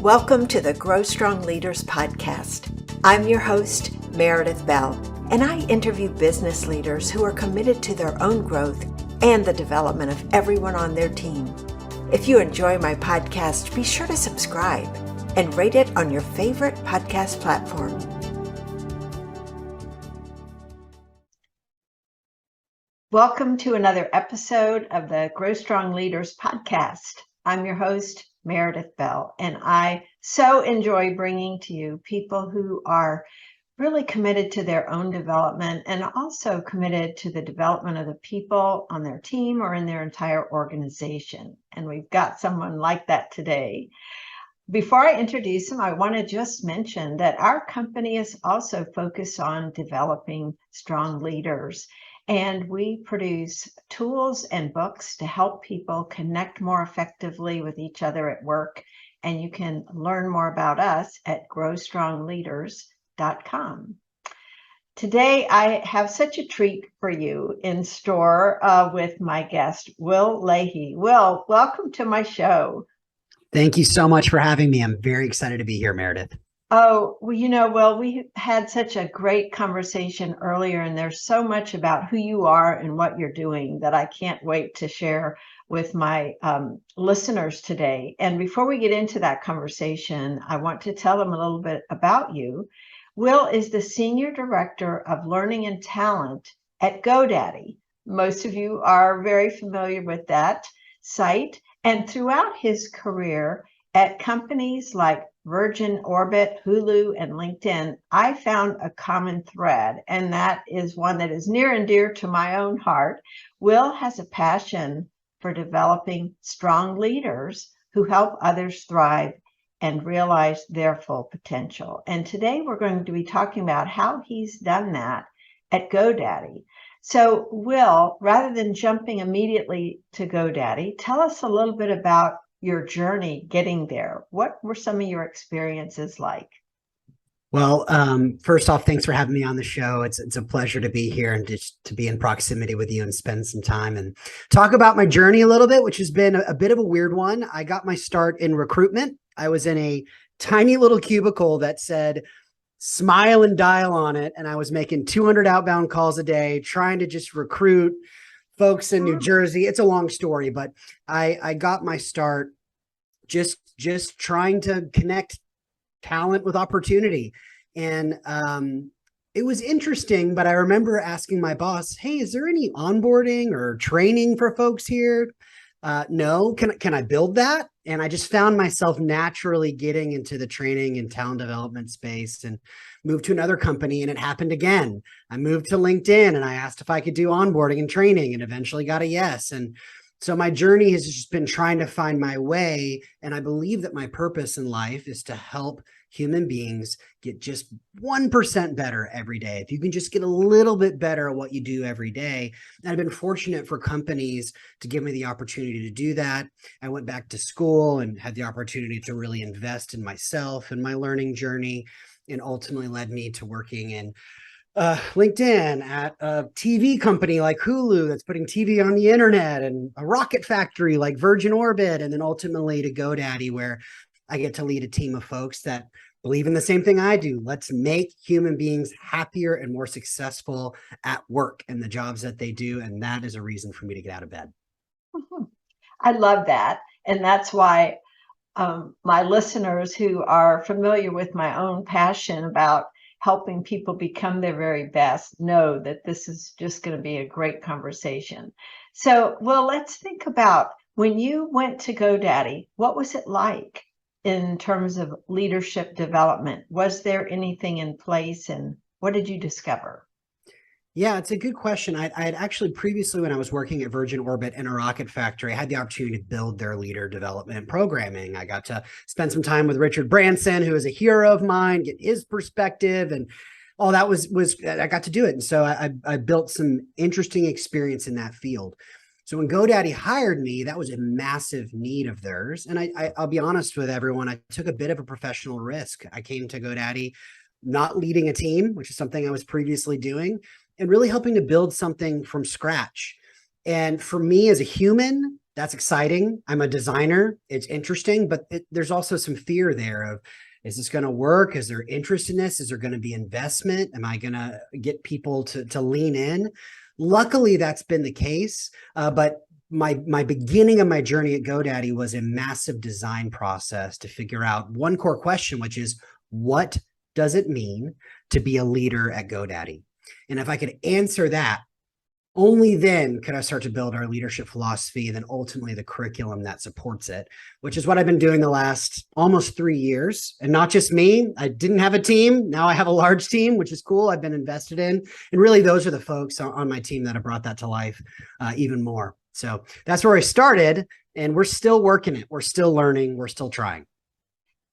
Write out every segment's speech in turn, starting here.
Welcome to the Grow Strong Leaders podcast. I'm your host, Meredith Bell, and I interview business leaders who are committed to their own growth and the development of everyone on their team. If you enjoy my podcast, be sure to subscribe and rate it on your favorite podcast platform. Welcome to another episode of the Grow Strong Leaders podcast. I'm your host, Meredith Bell, and I so enjoy bringing to you people who are really committed to their own development and also committed to the development of the people on their team or in their entire organization. And we've got someone like that today. Before I introduce him, I want to just mention that our company is also focused on developing strong leaders. And we produce tools and books to help people connect more effectively with each other at work. And you can learn more about us at growstrongleaders.com. Today, I have such a treat for you in store with my guest, Will Leahy. Will, welcome to my show. Thank you so much for having me. I'm very excited to be here, Meredith. Oh, well, we had such a great conversation earlier, and there's so much about who you are and what you're doing that I can't wait to share with my listeners today. And before we get into that conversation, I want to tell them a little bit about you. Will is the Senior Director of Learning and Talent at GoDaddy. Most of you are very familiar with that site. And throughout his career at companies like Virgin Orbit, Hulu, and LinkedIn, I found a common thread, and that is one that is near and dear to my own heart. Will has a passion for developing strong leaders who help others thrive and realize their full potential. And today we're going to be talking about how he's done that at GoDaddy. So, Will, rather than jumping immediately to GoDaddy, tell us a little bit about your journey getting there. What were some of your experiences like? Well, first off, thanks for having me on the show. It's a pleasure to be here and just to be in proximity with you and spend some time and talk about my journey a little bit, which has been a bit of a weird one. I got my start in recruitment. I was in a tiny little cubicle that said smile and dial on it. And I was making 200 outbound calls a day, trying to just recruit folks in New Jersey. It's a long story, but I got my start just trying to connect talent with opportunity. And it was interesting, but I remember asking my boss, hey, is there any onboarding or training for folks here? No, can I build that? And I just found myself naturally getting into the training and talent development space and moved to another company, and it happened again. I moved to LinkedIn and I asked if I could do onboarding and training and eventually got a yes. And so my journey has just been trying to find my way. And I believe that my purpose in life is to help human beings get just 1% better every day. If you can just get a little bit better at what you do every day. And I've been fortunate for companies to give me the opportunity to do that. I went back to school and had the opportunity to really invest in myself and my learning journey, and ultimately led me to working in LinkedIn at a TV company like Hulu that's putting TV on the internet, and a rocket factory like Virgin Orbit, and then ultimately to GoDaddy, where I get to lead a team of folks that believe in the same thing I do. Let's make human beings happier and more successful at work and the jobs that they do. And that is a reason for me to get out of bed. I love that. And that's why my listeners who are familiar with my own passion about helping people become their very best know that this is just going to be a great conversation. So, well, let's think about when you went to GoDaddy, what was it like in terms of leadership development? Was there anything in place, and what did you discover? Yeah, it's a good question. I had actually previously, when I was working at Virgin Orbit in a rocket factory, I had the opportunity to build their leader development programming. I got to spend some time with Richard Branson, who is a hero of mine, get his perspective, and all that was I got to do it. And so I built some interesting experience in that field. So when GoDaddy hired me, that was a massive need of theirs. And I'll be honest with everyone, I took a bit of a professional risk. I came to GoDaddy not leading a team, which is something I was previously doing, and really helping to build something from scratch. And for me as a human, that's exciting. I'm a designer. It's interesting, but there's also some fear there of, is this going to work? Is there interest in this? Is there going to be investment? Am I going to get people to lean in? Luckily, that's been the case. But my beginning of my journey at GoDaddy was a massive design process to figure out one core question, which is, what does it mean to be a leader at GoDaddy? And if I could answer that, only then could I start to build our leadership philosophy and then ultimately the curriculum that supports it, which is what I've been doing the last almost 3 years. And not just me. I didn't have a team. Now I have a large team, which is cool. I've been invested in. And really, those are the folks on my team that have brought that to life even more. So that's where I started. And we're still working it. We're still learning. We're still trying.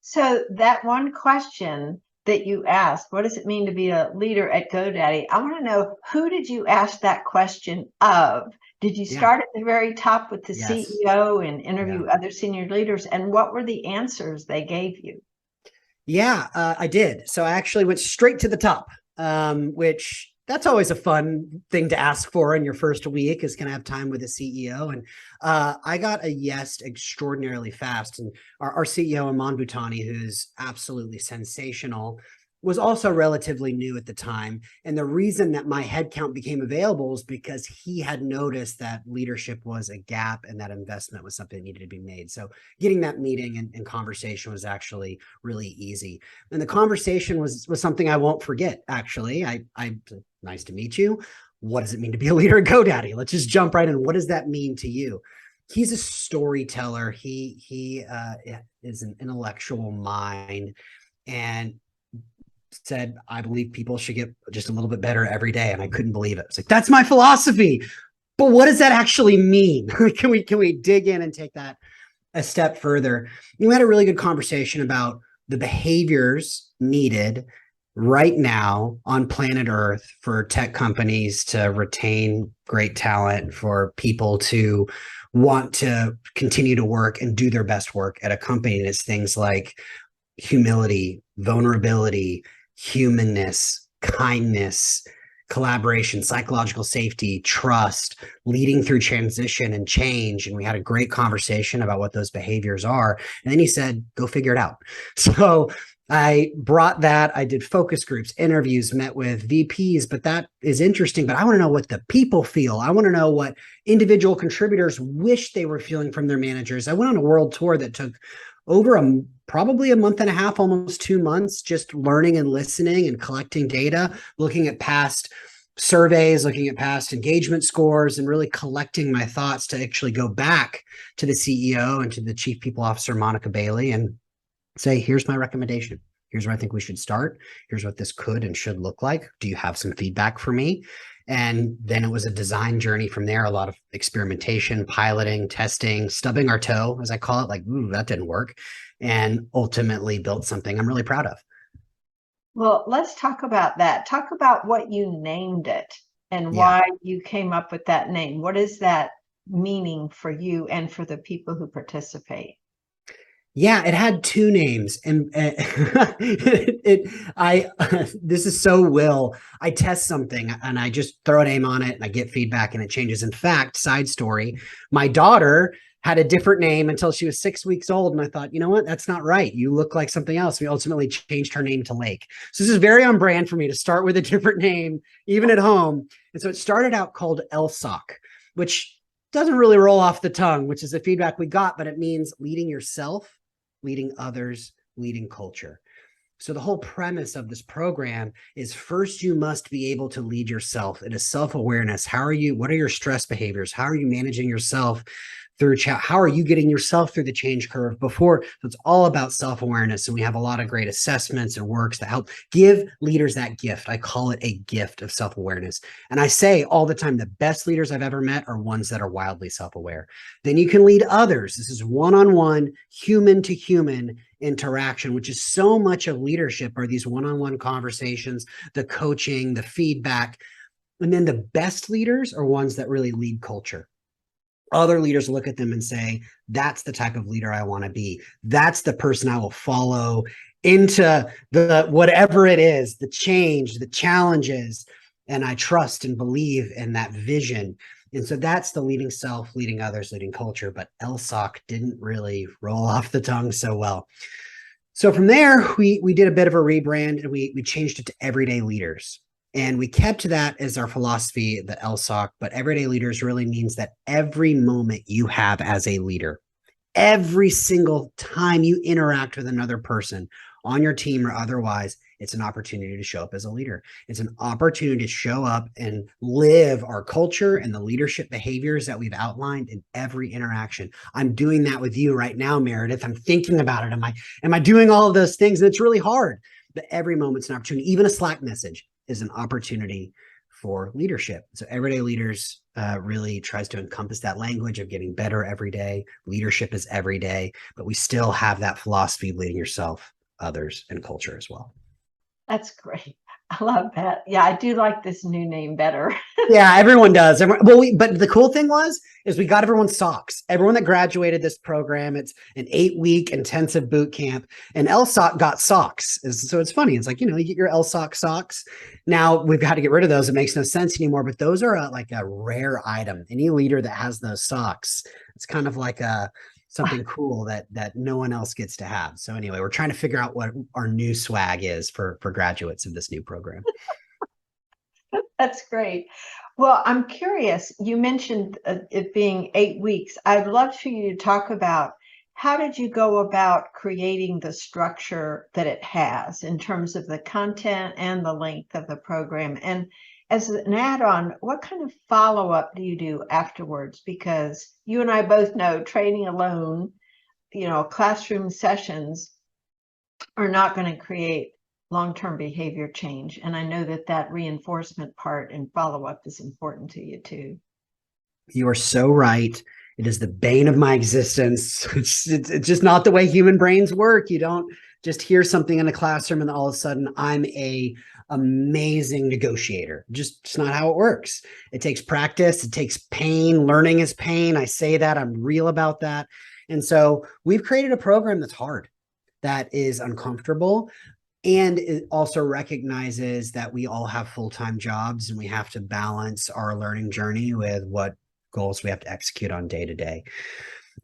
So that one question that you asked, what does it mean to be a leader at GoDaddy? I want to know, who did you ask that question of? Did you start at the very top with the CEO and interview other senior leaders? And what were the answers they gave you? Yeah, I did. So I actually went straight to the top, which that's always a fun thing to ask for in your first week, is can I have time with the CEO? And I got a yes extraordinarily fast. And our CEO, Aman Bhutani, who's absolutely sensational, was also relatively new at the time. And the reason that my headcount became available is because he had noticed that leadership was a gap and that investment was something that needed to be made. So getting that meeting and conversation was actually really easy. And the conversation was something I won't forget, actually. I nice to meet you. What does it mean to be a leader at GoDaddy? Let's just jump right in. What does that mean to you? He's a storyteller. He is an intellectual mind, and said, I believe people should get just a little bit better every day. And I couldn't believe it. It's like, that's my philosophy. But what does that actually mean? Can we dig in and take that a step further? We had a really good conversation about the behaviors needed right now on planet Earth for tech companies to retain great talent, for people to want to continue to work and do their best work at a company. And it's things like humility, vulnerability, humanness, kindness, collaboration, psychological safety, trust, leading through transition and change. And we had a great conversation about what those behaviors are. And then he said, go figure it out. So I brought that. I did focus groups, interviews, met with VPs, but that is interesting. But I want to know what the people feel. I want to know what individual contributors wish they were feeling from their managers. I went on a world tour that took over probably a month and a half, almost 2 months, just learning and listening and collecting data, looking at past surveys, looking at past engagement scores, and really collecting my thoughts to actually go back to the CEO and to the Chief People Officer, Monica Bailey, and say, here's my recommendation. Here's where I think we should start. Here's what this could and should look like. Do you have some feedback for me? And then it was a design journey from there, a lot of experimentation, piloting, testing, stubbing our toe, as I call it, like, ooh, that didn't work, and ultimately built something I'm really proud of. Well, let's talk about that. Talk about what you named it and why you came up with that name. What is that meaning for you and for the people who participate? Yeah, it had 2 names, and this is so Will. I test something and I just throw a name on it and I get feedback and it changes. In fact, side story, my daughter had a different name until she was 6 weeks old. And I thought, you know what? That's not right. You look like something else. We ultimately changed her name to Lake. So this is very on brand for me to start with a different name, even at home. And so it started out called LSOC, which doesn't really roll off the tongue, which is the feedback we got, but it means leading yourself, leading others, leading culture. So the whole premise of this program is, first, you must be able to lead yourself. It is self-awareness. What are your stress behaviors? How are you managing yourself through how are you getting yourself through the change curve before? So it's all about self-awareness. And we have a lot of great assessments and works that help give leaders that gift. I call it a gift of self-awareness. And I say all the time, the best leaders I've ever met are ones that are wildly self-aware. Then you can lead others. This is one-on-one, human to human interaction, which is so much of leadership, are these one-on-one conversations, the coaching, the feedback. And then the best leaders are ones that really lead culture. Other leaders look at them and say, that's the type of leader I want to be. That's the person I will follow into the whatever it is, the change, the challenges. And I trust and believe in that vision. And so that's the leading self, leading others, leading culture. But LSOC didn't really roll off the tongue so well. So from there, we did a bit of a rebrand and we changed it to everyday leaders. And we kept that as our philosophy, the LSOC, but everyday leaders really means that every moment you have as a leader, every single time you interact with another person on your team or otherwise, it's an opportunity to show up as a leader. It's an opportunity to show up and live our culture and the leadership behaviors that we've outlined in every interaction. I'm doing that with you right now, Meredith. I'm thinking about it. Am I doing all of those things? And it's really hard, but every moment's an opportunity. Even a Slack message is an opportunity for leadership. So everyday leaders really tries to encompass that language of getting better every day. Leadership is every day, but we still have that philosophy of leading yourself, others, and culture as well. That's great. I love that. Yeah, I do like this new name better. Yeah, everyone does. But the cool thing is we got everyone socks. Everyone that graduated this program, it's an 8-week intensive boot camp, and LSOC got socks. So it's funny. It's like, you get your LSOC socks. Now we've got to get rid of those. It makes no sense anymore, but those are like a rare item. Any leader that has those socks, it's kind of like something cool that no one else gets to have. So anyway, we're trying to figure out what our new swag is for graduates of this new program. That's great. Well, I'm curious. You mentioned it being 8 weeks. I'd love for you to talk about how did you go about creating the structure that it has in terms of the content and the length of the program? And as an add-on, what kind of follow-up do you do afterwards? Because you and I both know training alone, classroom sessions are not going to create long-term behavior change. And I know that reinforcement part and follow-up is important to you too. You are so right. It is the bane of my existence. It's just not the way human brains work. You don't just hear something in a classroom and all of a sudden I'm a amazing negotiator. Just not how it works. It takes practice. It takes pain. Learning is pain. I say that. I'm real about that. And so we've created a program that's hard, that is uncomfortable, and it also recognizes that we all have full-time jobs and we have to balance our learning journey with what goals we have to execute on day to day.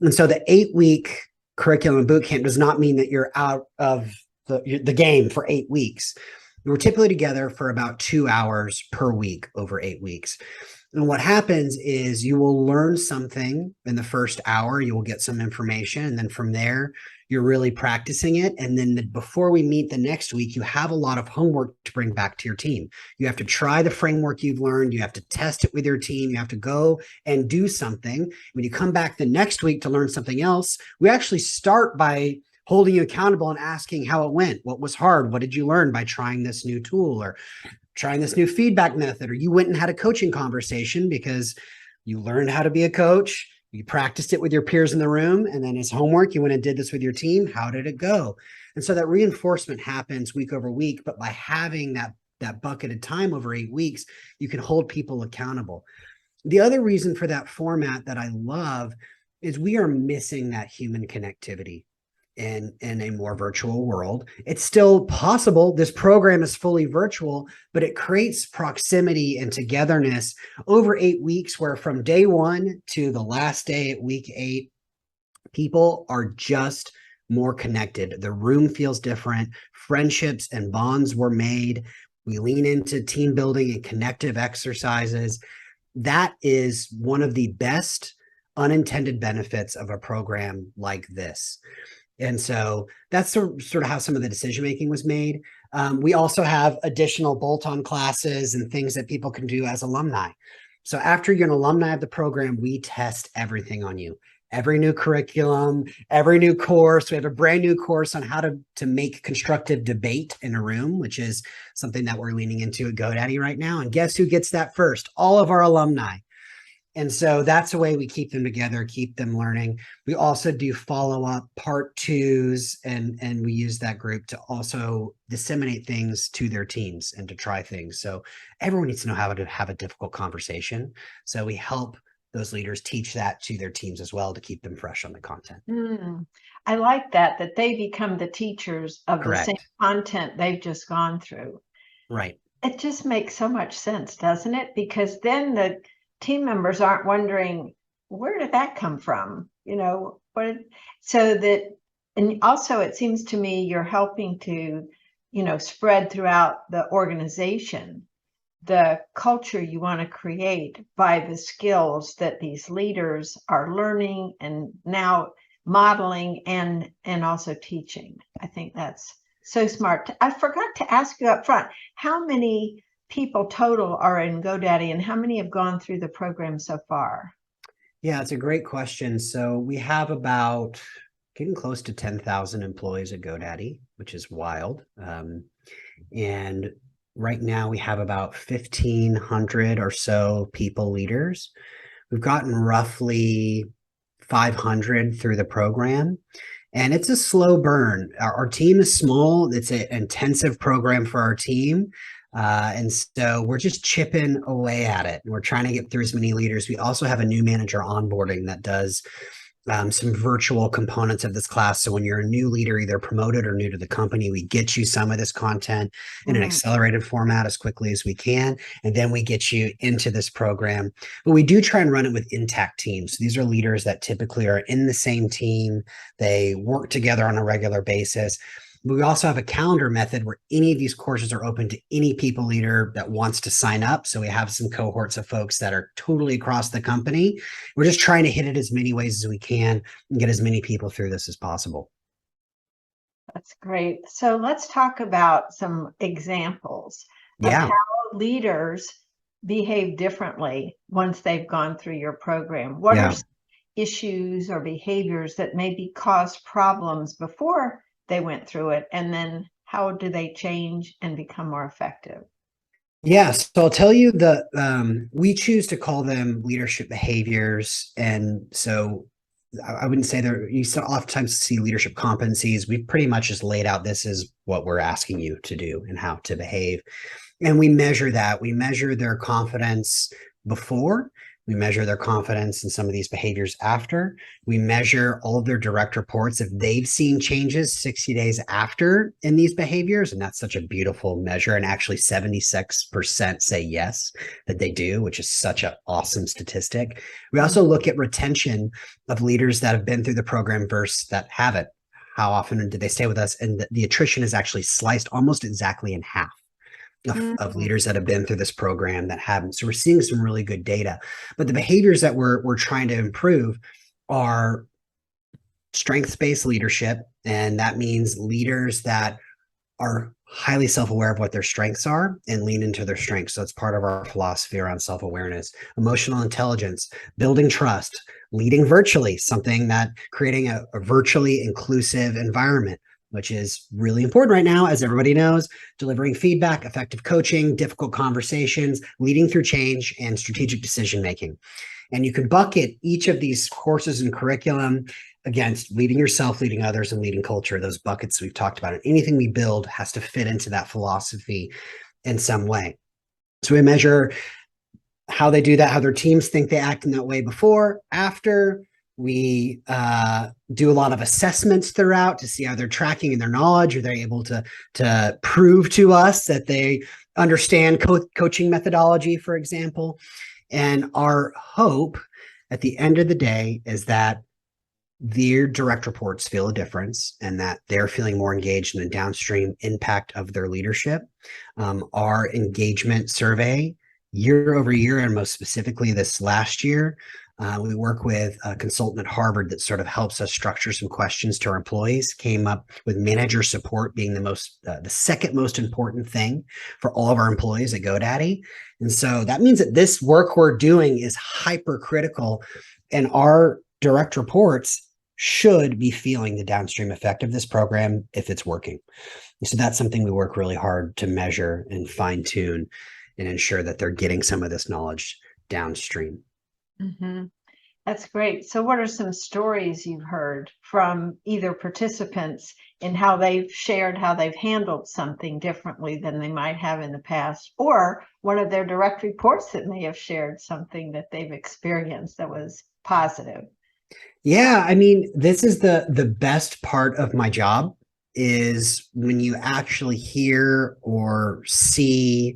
And so the 8-week curriculum boot camp does not mean that you're out of the game for 8 weeks. We're typically together for about 2 hours per week over 8 weeks. And what happens is you will learn something in the first hour, you will get some information, and then from there, you're really practicing it. And then before we meet the next week, you have a lot of homework to bring back to your team. You have to try the framework you've learned. You have to test it with your team. You have to go and do something. When you come back the next week to learn something else, we actually start by holding you accountable and asking how it went. What was hard? What did you learn by trying this new tool or trying this new feedback method? Or you went and had a coaching conversation because you learned how to be a coach. You practiced it with your peers in the room, and then as homework, you went and did this with your team. How did it go? And so that reinforcement happens week over week, but by having that bucketed time over 8 weeks, you can hold people accountable. The other reason for that format that I love is we are missing that human connectivity in a more virtual world. It's still possible. This program is fully virtual, but it creates proximity and togetherness over 8 weeks, where from day 1 to the last day at week 8, people are just more connected. The room feels different. Friendships and bonds were made. We lean into team building and connective exercises. That is one of the best unintended benefits of a program like this. And so that's sort of how some of the decision-making was made. We also have additional bolt-on classes and things that people can do as alumni. So after you're an alumni of the program, we test everything on you. Every new curriculum, every new course. We have a brand new course on how to make constructive debate in a room, which is something that we're leaning into at GoDaddy right now. And guess who gets that first? All of our alumni. And so that's a way we keep them together, keep them learning. We also do follow-up part 2s, and we use that group to also disseminate things to their teams and to try things. So everyone needs to know how to have a difficult conversation. So we help those leaders teach that to their teams as well to keep them fresh on the content. I like that they become the teachers of Correct. the same content they've just gone through. Right. It just makes so much sense, doesn't it? Because then the team members aren't wondering, where did that come from? So that, and also it seems to me you're helping to, spread throughout the organization the culture you want to create by the skills that these leaders are learning and now modeling and also teaching. I think that's so smart. I forgot to ask you up front, how many people total are in GoDaddy and how many have gone through the program so far? Yeah, it's a great question. So we have about getting close to 10,000 employees at GoDaddy, which is wild. And right now we have about 1,500 or so people leaders. We've gotten roughly 500 through the program. And it's a slow burn. Our team is small. It's an intensive program for our team. And so we're just chipping away at it. We're trying to get through as many leaders. We also have a new manager onboarding that does some virtual components of this class. So when you're a new leader, either promoted or new to the company, we get you some of this content in an accelerated format as quickly as we can. And then we get you into this program. But we do try and run it with intact teams. These are leaders that typically are in the same team. They work together on a regular basis. We also have a calendar method where any of these courses are open to any people leader that wants to sign up. So we have some cohorts of folks that are totally across the company. We're just trying to hit it as many ways as we can and get as many people through this as possible. That's great. So let's talk about some examples of how leaders behave differently once they've gone through your program. What are issues or behaviors that maybe caused problems before they went through it, and then how do they change and become more effective? Yes, so I'll tell you we choose to call them leadership behaviors, and so I wouldn't say you oftentimes see leadership competencies. We've pretty much just laid out this is what we're asking you to do and how to behave, and we measure that. We measure their confidence before. We measure their confidence in some of these behaviors after. We measure all of their direct reports if they've seen changes 60 days after in these behaviors. And that's such a beautiful measure. And actually 76% say yes, that they do, which is such an awesome statistic. We also look at retention of leaders that have been through the program versus that haven't. How often do they stay with us? And the attrition is actually sliced almost exactly in half. Of leaders that have been through this program that haven't. So we're seeing some really good data. But the behaviors that we're trying to improve are strengths-based leadership. And that means leaders that are highly self-aware of what their strengths are and lean into their strengths. So that's part of our philosophy around self-awareness. Emotional intelligence, building trust, leading virtually, something that creating a virtually inclusive environment, which is really important right now, as everybody knows, delivering feedback, effective coaching, difficult conversations, leading through change, and strategic decision-making. And you could bucket each of these courses and curriculum against leading yourself, leading others, and leading culture, those buckets we've talked about. And anything we build has to fit into that philosophy in some way. So we measure how they do that, how their teams think they act in that way before, after. We do a lot of assessments throughout to see how they're tracking in their knowledge. Are they able to prove to us that they understand coaching methodology, for example? And our hope at the end of the day is that their direct reports feel a difference and that they're feeling more engaged in the downstream impact of their leadership. Our engagement survey year over year, and most specifically this last year, we work with a consultant at Harvard that sort of helps us structure some questions to our employees, came up with manager support being the second most important thing for all of our employees at GoDaddy. And so that means that this work we're doing is hypercritical, and our direct reports should be feeling the downstream effect of this program if it's working. And so that's something we work really hard to measure and fine tune and ensure that they're getting some of this knowledge downstream. Mm-hmm. That's great. So what are some stories you've heard from either participants in how they've shared how they've handled something differently than they might have in the past, or one of their direct reports that may have shared something that they've experienced that was positive? Yeah, I mean, this is the best part of my job is when you actually hear or see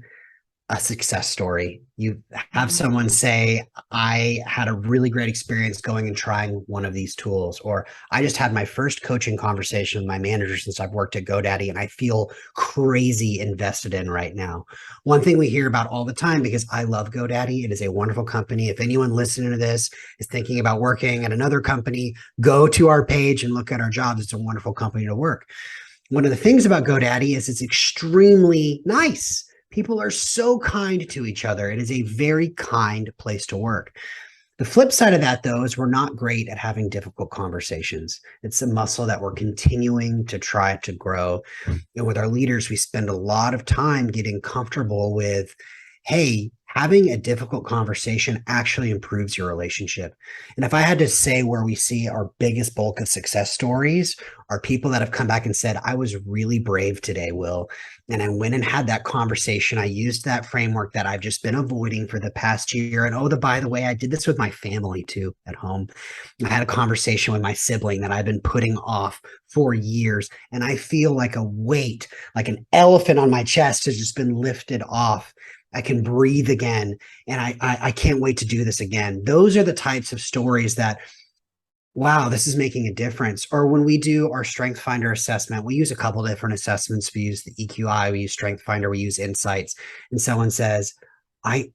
a success story You have someone say, I had a really great experience going and trying one of these tools, or I just had my first coaching conversation with my manager since I've worked at GoDaddy and I feel crazy invested in right now. One thing we hear about all the time, because I love GoDaddy, it is a wonderful company. If anyone listening to this is thinking about working at another company, go to our page and look at our jobs. It's a wonderful company to work. One of the things about GoDaddy is it's extremely nice. People are so kind to each other. It is a very kind place to work. The flip side of that, though, is we're not great at having difficult conversations. It's a muscle that we're continuing to try to grow. And with our leaders, we spend a lot of time getting comfortable with, hey, having a difficult conversation actually improves your relationship. And if I had to say where we see our biggest bulk of success stories are people that have come back and said, I was really brave today, Will. And I went and had that conversation. I used that framework that I've just been avoiding for the past year. And oh, by the way, I did this with my family too at home. I had a conversation with my sibling that I've been putting off for years. And I feel like a weight, like an elephant on my chest has just been lifted off. I can breathe again. And I can't wait to do this again. Those are the types of stories that, wow, this is making a difference. Or when we do our Strength Finder assessment, we use a couple different assessments. We use the EQI, we use Strength Finder, we use Insights. And someone says, I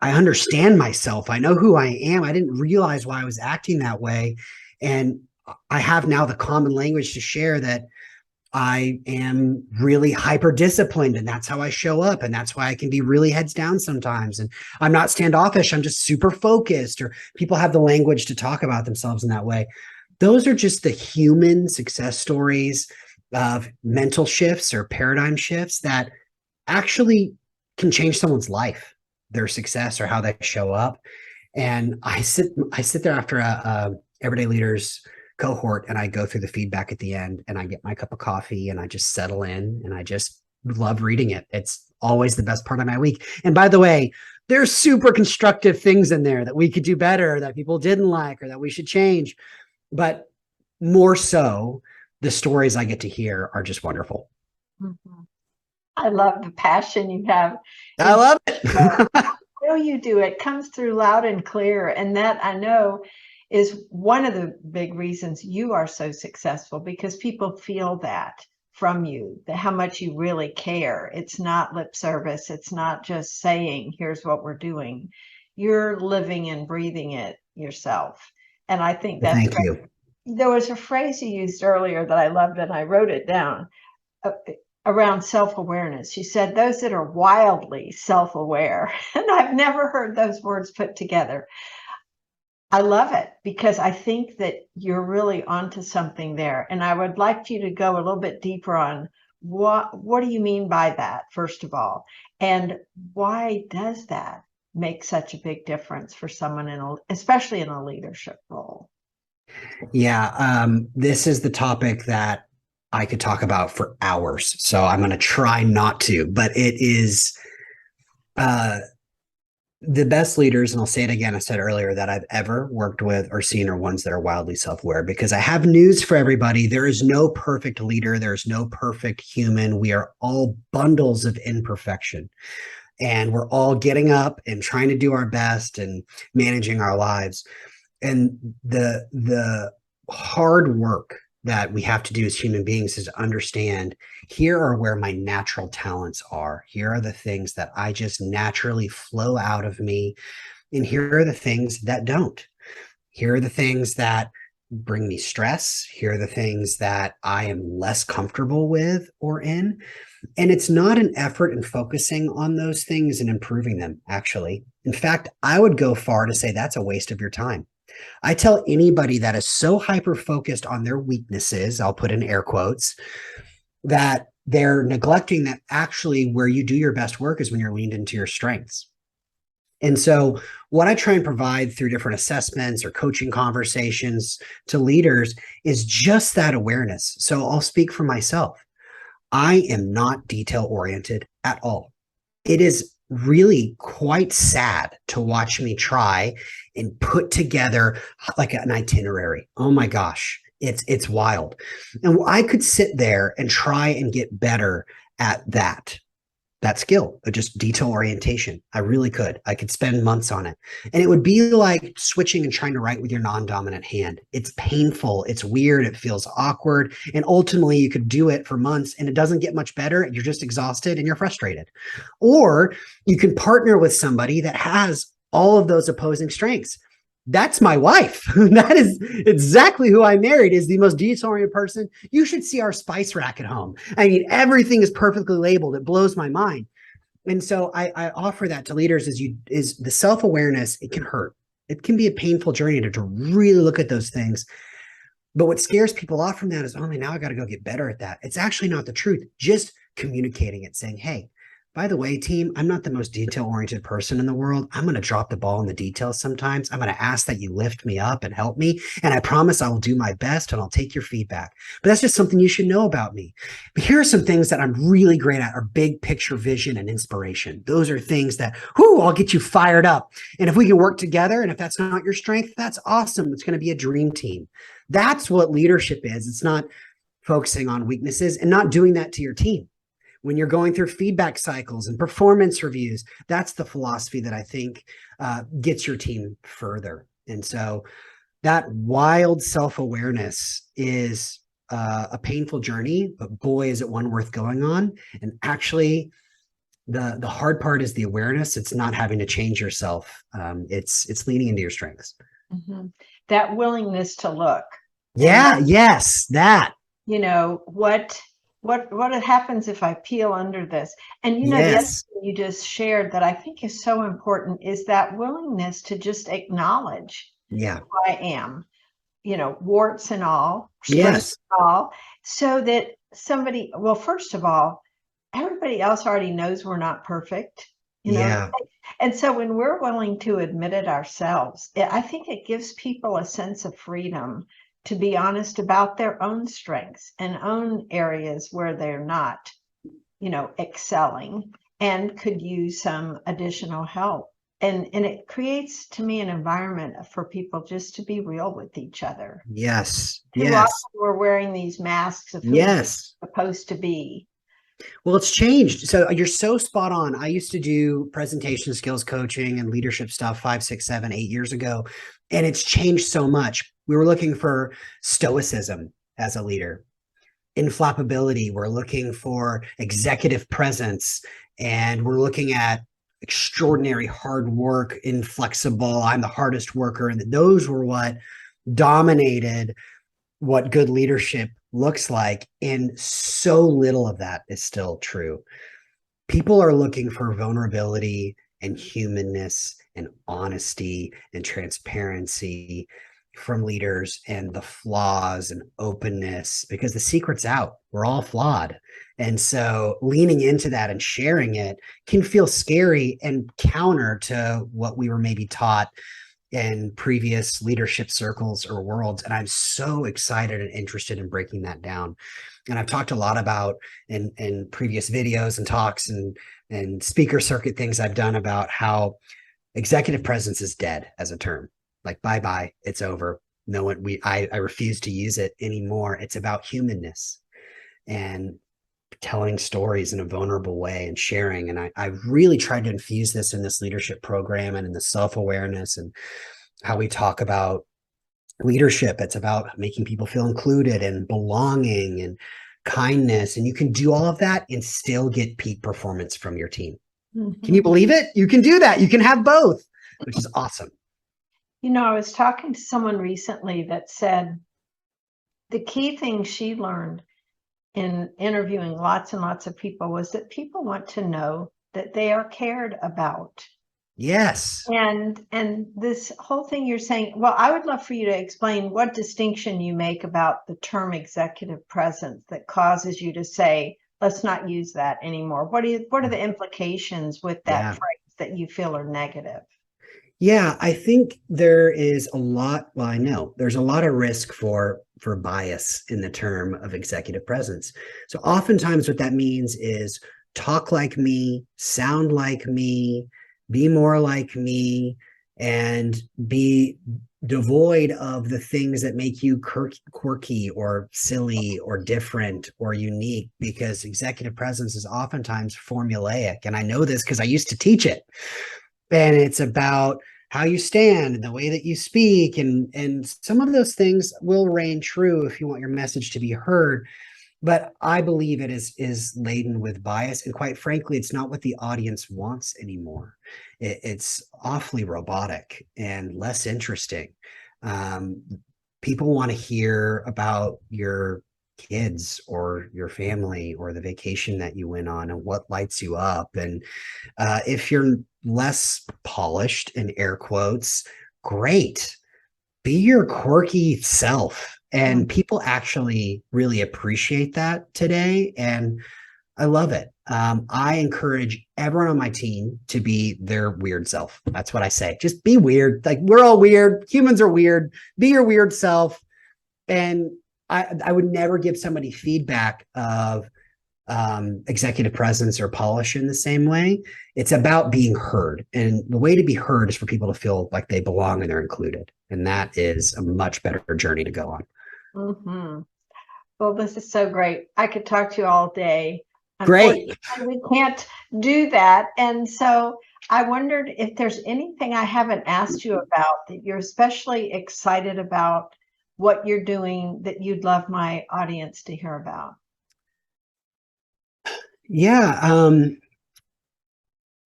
understand myself. I know who I am. I didn't realize why I was acting that way. And I have now the common language to share that I am really hyper disciplined and that's how I show up. And that's why I can be really heads down sometimes. And I'm not standoffish. I'm just super focused, or people have the language to talk about themselves in that way. Those are just the human success stories of mental shifts or paradigm shifts that actually can change someone's life, their success or how they show up. And I sit there after a Everyday Leaders cohort and I go through the feedback at the end and I get my cup of coffee and I just settle in and I just love reading it. It's always the best part of my week. And by the way, there's super constructive things in there that we could do better, that people didn't like, or that we should change. But more so, the stories I get to hear are just wonderful. Mm-hmm. I love the passion you have. I love it. I know you do. It comes through loud and clear. And that, I know, is one of the big reasons you are so successful, because people feel that from you, that how much you really care. It's not lip service. It's not just saying, here's what we're doing. You're living and breathing it yourself. And I think that's Thank great. you. There was a phrase you used earlier that I loved, and I wrote it down around self-awareness. She said, those that are wildly self-aware. And I've never heard those words put together. I love it, because I think that you're really onto something there. And I would like you to go a little bit deeper on what do you mean by that, first of all, and why does that make such a big difference for someone especially in a leadership role? Yeah, this is the topic that I could talk about for hours. So I'm going to try not to, but it is the best leaders, and I'll say it again, I said earlier, that I've ever worked with or seen are ones that are wildly self-aware, because I have news for everybody. There is no perfect leader. There's no perfect human. We are all bundles of imperfection, and we're all getting up and trying to do our best and managing our lives. And the hard work that we have to do as human beings is to understand, here are where my natural talents are. Here are the things that I just naturally flow out of me. And here are the things that don't. Here are the things that bring me stress. Here are the things that I am less comfortable with or in. And it's not an effort in focusing on those things and improving them, actually. In fact, I would go far to say that's a waste of your time. I tell anybody that is so hyper-focused on their weaknesses, I'll put in air quotes, that they're neglecting that actually where you do your best work is when you're leaned into your strengths. And so what I try and provide through different assessments or coaching conversations to leaders is just that awareness. So I'll speak for myself. I am not detail-oriented at all. It is really quite sad to watch me try and put together like an itinerary. Oh my gosh, it's wild. And I could sit there and try and get better at that. that skill of just detail orientation. I really could. I could spend months on it. And it would be like switching and trying to write with your non-dominant hand. It's painful. It's weird. It feels awkward. And ultimately, you could do it for months and it doesn't get much better. And you're just exhausted and you're frustrated. Or you can partner with somebody that has all of those opposing strengths. That's my wife. That is exactly who I married, is the most detail-oriented person. You should see our spice rack at home. I mean, everything is perfectly labeled. It blows my mind. And so I offer that to leaders is the self-awareness. It can hurt. It can be a painful journey to really look at those things. But what scares people off from that is, oh man, now I got to go get better at that. It's actually not the truth. Just communicating it, saying, hey, by the way, team, I'm not the most detail-oriented person in the world. I'm going to drop the ball in the details sometimes. I'm going to ask that you lift me up and help me. And I promise I will do my best and I'll take your feedback. But that's just something you should know about me. But here are some things that I'm really great at, are big picture vision and inspiration. Those are things that, I'll get you fired up. And if we can work together, and if that's not your strength, that's awesome. It's going to be a dream team. That's what leadership is. It's not focusing on weaknesses and not doing that to your team. When you're going through feedback cycles and performance reviews, that's the philosophy that I think gets your team further. And so that wild self-awareness is a painful journey, but boy, is it one worth going on. And actually, the hard part is the awareness. It's not having to change yourself. It's leaning into your strengths. Mm-hmm. That willingness to look. Yeah. Yes. That. What happens if I peel under this? And the other thing you just shared that I think is so important is that willingness to just acknowledge who I am, warts and all, strengths and all, so that somebody, well, first of all, everybody else already knows we're not perfect, and so when we're willing to admit it ourselves, I think it gives people a sense of freedom to be honest about their own strengths and own areas where they're not, excelling and could use some additional help. And it creates, to me, an environment for people just to be real with each other. Yes. Too often we're wearing these masks of who we're supposed to be. Well, it's changed. So you're so spot on. I used to do presentation skills coaching and leadership stuff 5, 6, 7, 8 years ago. And it's changed so much. We were looking for stoicism as a leader, inflappability. We're looking for executive presence, and we're looking at extraordinary hard work, inflexible. I'm the hardest worker. And those were what dominated what good leadership looks like. And so little of that is still true. People are looking for vulnerability and humanness and honesty and transparency from leaders, and the flaws and openness, because the secret's out. We're all flawed. And so leaning into that and sharing it can feel scary and counter to what we were maybe taught in previous leadership circles or worlds. And I'm so excited and interested in breaking that down. And I've talked a lot about in previous videos and talks and speaker circuit things I've done about how executive presence is dead as a term. Like, bye-bye, it's over. No one, I refuse to use it anymore. It's about humanness and telling stories in a vulnerable way and sharing. And I really tried to infuse this in this leadership program and in the self-awareness and how we talk about leadership. It's about making people feel included and belonging and kindness. And you can do all of that and still get peak performance from your team. Mm-hmm. Can you believe it? You can do that. You can have both, which is awesome. I was talking to someone recently that said the key thing she learned in interviewing lots and lots of people was that people want to know that they are cared about. Yes. And this whole thing you're saying, well, I would love for you to explain what distinction you make about the term executive presence that causes you to say, let's not use that anymore. What are the implications with that phrase that you feel are negative? Yeah, I think there is a lot. Well, I know there's a lot of risk for bias in the term of executive presence. So oftentimes what that means is talk like me, sound like me, be more like me, and be devoid of the things that make you quirky or silly or different or unique, because executive presence is oftentimes formulaic. And I know this because I used to teach it. And it's about how you stand and the way that you speak. And some of those things will reign true if you want your message to be heard. But I believe it is laden with bias. And quite frankly, it's not what the audience wants anymore. It's awfully robotic and less interesting. Um, People want to hear about your kids or your family or the vacation that you went on and what lights you up. And if you're less polished, in air quotes, great. Be your quirky self. And people actually really appreciate that today. And I love it. I encourage everyone on my team to be their weird self. That's what I say. Just be weird. Like, we're all weird. Humans are weird. Be your weird self. And I would never give somebody feedback of executive presence or polish in the same way. It's about being heard. And the way to be heard is for people to feel like they belong and they're included. And that is a much better journey to go on. Mm-hmm. Well, this is so great. I could talk to you all day. Great. Unfortunately, we can't do that. And so I wondered if there's anything I haven't asked you about that you're especially excited about, what you're doing, that you'd love my audience to hear about. Yeah.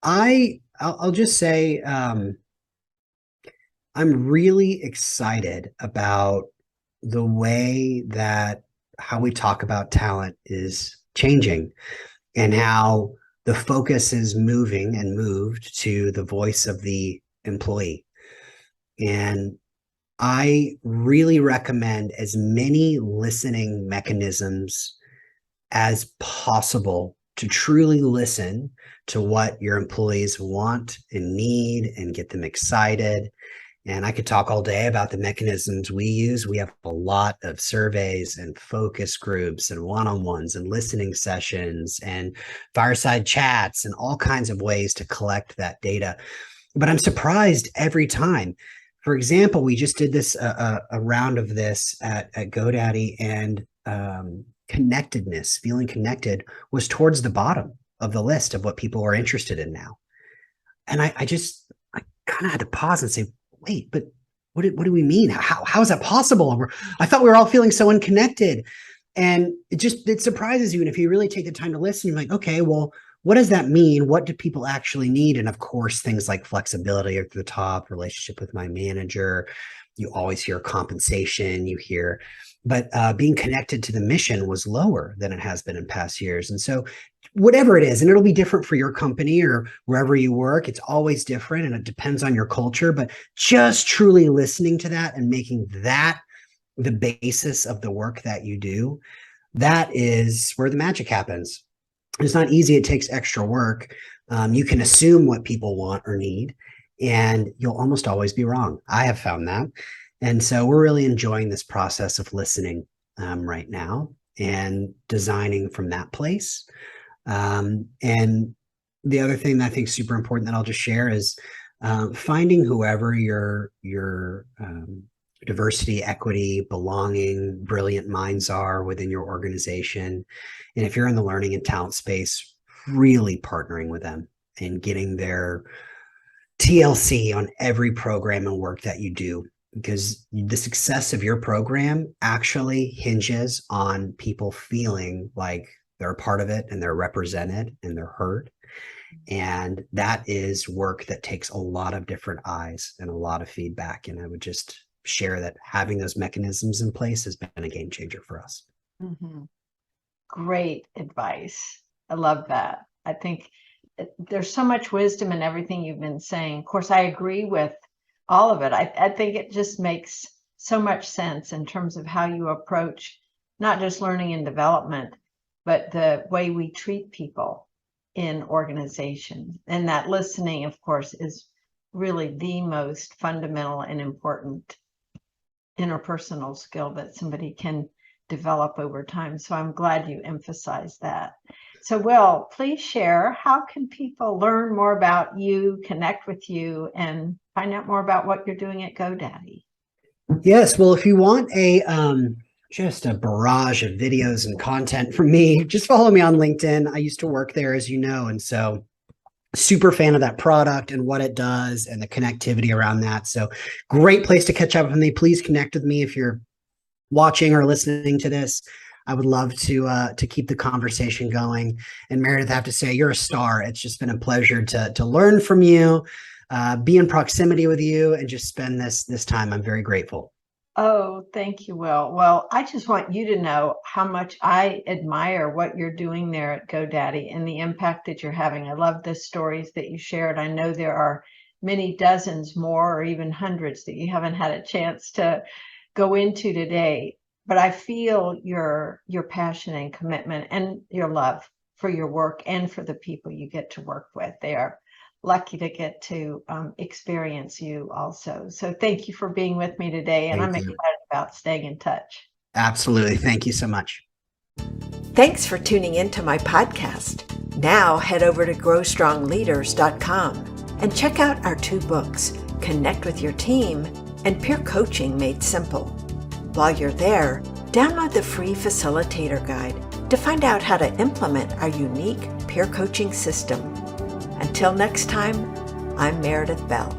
I'll just say I'm really excited about the way that how we talk about talent is changing, and how the focus is moving and moved to the voice of the employee. And I really recommend as many listening mechanisms as possible to truly listen to what your employees want and need and get them excited. And I could talk all day about the mechanisms we use. We have a lot of surveys and focus groups and one-on-ones and listening sessions and fireside chats and all kinds of ways to collect that data. But I'm surprised every time. For example, we just did this a round of this at GoDaddy, and connectedness, feeling connected, was towards the bottom of the list of what people are interested in now. And I kind of had to pause and say, wait, but what do we mean? How is that possible? I thought we were all feeling so unconnected. And it surprises you. And if you really take the time to listen, you're like, okay, well, what does that mean? What do people actually need? And of course, things like flexibility are at the top, relationship with my manager. You always hear compensation, but being connected to the mission was lower than it has been in past years. And so whatever it is, and it'll be different for your company or wherever you work, it's always different and it depends on your culture, but just truly listening to that and making that the basis of the work that you do, that is where the magic happens. It's not easy. It takes extra work. You can assume what people want or need, and you'll almost always be wrong. I have found that. And so we're really enjoying this process of listening right now and designing from that place. And the other thing that I think is super important that I'll just share is finding whoever your diversity, equity, belonging, brilliant minds are within your organization. And if you're in the learning and talent space, really partnering with them and getting their TLC on every program and work that you do, because the success of your program actually hinges on people feeling like they're a part of it and they're represented and they're heard. And that is work that takes a lot of different eyes and a lot of feedback. And I would just share that having those mechanisms in place has been a game changer for us. Mm-hmm. Great advice. I love that. I think there's so much wisdom in everything you've been saying. Of course, I agree with all of it. I think it just makes so much sense in terms of how you approach not just learning and development, but the way we treat people in organizations. And that listening, of course, is really the most fundamental and important interpersonal skill that somebody can develop over time. So I'm glad you emphasize that. So Will, please share, how can people learn more about you, connect with you, and find out more about what you're doing at GoDaddy? Yes, well, if you want a just a barrage of videos and content from me, just follow me on LinkedIn. I used to work there, as you know, and so super fan of that product and what it does and the connectivity around that. So great place to catch up with me. Please connect with me if you're watching or listening to this. I would love to keep the conversation going. And Meredith, I have to say, you're a star. It's just been a pleasure to learn from you, be in proximity with you, and just spend this time. I'm very grateful. Oh, thank you, Will. Well, I just want you to know how much I admire what you're doing there at GoDaddy and the impact that you're having. I love the stories that you shared. I know there are many dozens more or even hundreds that you haven't had a chance to go into today, but I feel your passion and commitment and your love for your work and for the people you get to work with. They are lucky to get to experience you also. So thank you for being with me today, and I'm Thank you. excited about staying in touch. Absolutely. Thank you so much. Thanks for tuning into my podcast. Now head over to growstrongleaders.com and check out our 2 books, Connect with Your Team and Peer Coaching Made Simple. While you're there, download the free Facilitator Guide to find out how to implement our unique peer coaching system. Until next time, I'm Meredith Bell.